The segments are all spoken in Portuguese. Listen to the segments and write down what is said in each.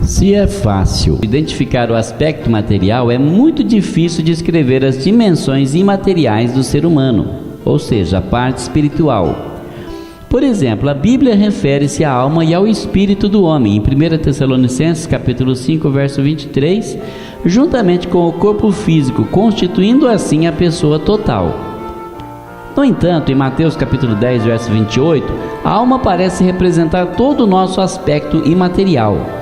Se é fácil identificar o aspecto material, é muito difícil descrever as dimensões imateriais do ser humano, ou seja, a parte espiritual. Por exemplo, a Bíblia refere-se à alma e ao espírito do homem, em 1 Tessalonicenses capítulo 5, verso 23, juntamente com o corpo físico, constituindo assim a pessoa total. No entanto, em Mateus capítulo 10, verso 28, a alma parece representar todo o nosso aspecto imaterial.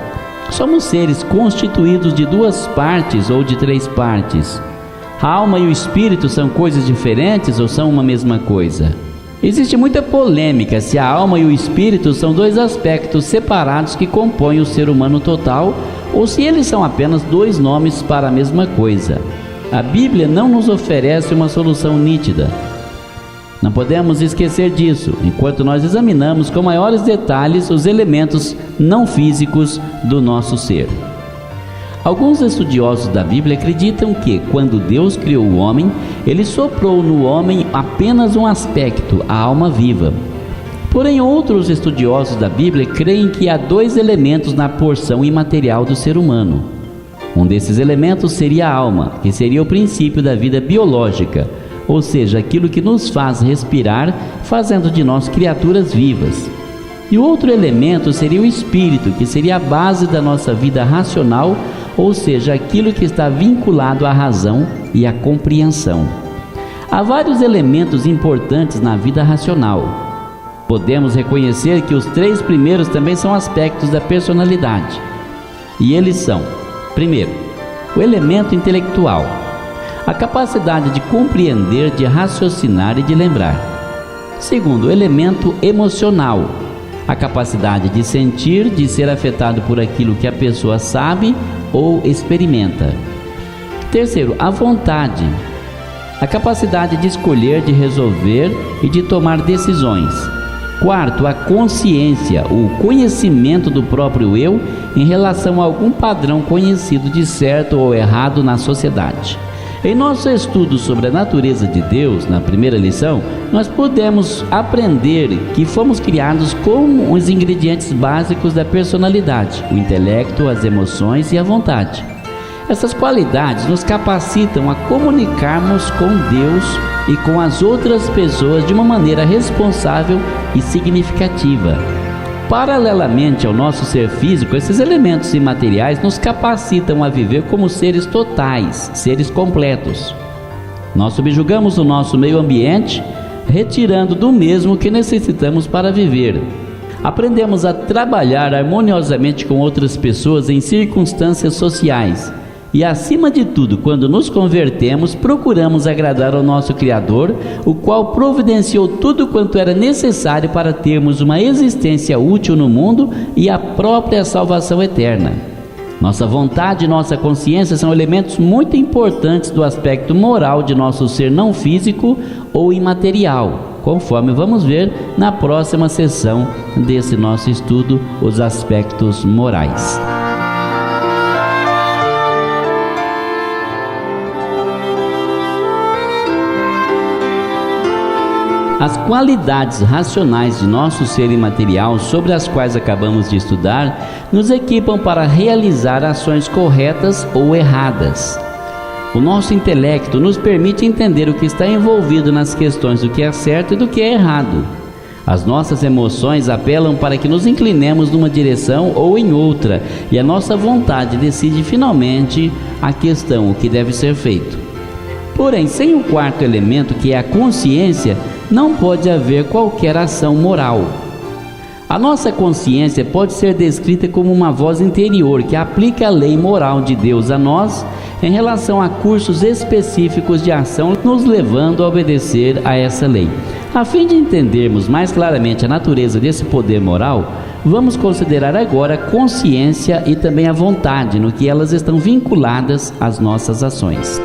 Somos seres constituídos de duas partes ou de três partes. A alma e o espírito são coisas diferentes ou são uma mesma coisa? Existe muita polêmica se a alma e o espírito são dois aspectos separados que compõem o ser humano total ou se eles são apenas dois nomes para a mesma coisa. A Bíblia não nos oferece uma solução nítida. Não podemos esquecer disso, enquanto nós examinamos com maiores detalhes os elementos não físicos do nosso ser. Alguns estudiosos da Bíblia acreditam que, quando Deus criou o homem, Ele soprou no homem apenas um aspecto, a alma viva. Porém, outros estudiosos da Bíblia creem que há dois elementos na porção imaterial do ser humano. Um desses elementos seria a alma, que seria o princípio da vida biológica, ou seja, aquilo que nos faz respirar, fazendo de nós criaturas vivas. E o outro elemento seria o espírito, que seria a base da nossa vida racional, ou seja, aquilo que está vinculado à razão e à compreensão. Há vários elementos importantes na vida racional. Podemos reconhecer que os três primeiros também são aspectos da personalidade. E eles são: primeiro, o elemento intelectual, a capacidade de compreender, de raciocinar e de lembrar. Segundo, o elemento emocional, a capacidade de sentir, de ser afetado por aquilo que a pessoa sabe ou experimenta. Terceiro, a vontade, a capacidade de escolher, de resolver e de tomar decisões. Quarto, a consciência, o conhecimento do próprio eu em relação a algum padrão conhecido de certo ou errado na sociedade. Em nosso estudo sobre a natureza de Deus, na primeira lição, nós podemos aprender que fomos criados com os ingredientes básicos da personalidade: o intelecto, as emoções e a vontade. Essas qualidades nos capacitam a comunicarmos com Deus e com as outras pessoas de uma maneira responsável e significativa. Paralelamente ao nosso ser físico, esses elementos imateriais nos capacitam a viver como seres totais, seres completos. Nós subjugamos o nosso meio ambiente, retirando do mesmo o que necessitamos para viver. Aprendemos a trabalhar harmoniosamente com outras pessoas em circunstâncias sociais. E, acima de tudo, quando nos convertemos, procuramos agradar ao nosso Criador, o qual providenciou tudo quanto era necessário para termos uma existência útil no mundo e a própria salvação eterna. Nossa vontade e nossa consciência são elementos muito importantes do aspecto moral de nosso ser não físico ou imaterial, conforme vamos ver na próxima sessão desse nosso estudo, os aspectos morais. As qualidades racionais de nosso ser imaterial, sobre as quais acabamos de estudar, nos equipam para realizar ações corretas ou erradas. O nosso intelecto nos permite entender o que está envolvido nas questões do que é certo e do que é errado. As nossas emoções apelam para que nos inclinemos numa direção ou em outra, e a nossa vontade decide finalmente a questão, o que deve ser feito. Porém, sem o quarto elemento, que é a consciência, não pode haver qualquer ação moral. A nossa consciência pode ser descrita como uma voz interior que aplica a lei moral de Deus a nós em relação a cursos específicos de ação, nos levando a obedecer a essa lei. A fim de entendermos mais claramente a natureza desse poder moral, vamos considerar agora a consciência e também a vontade, no que elas estão vinculadas às nossas ações.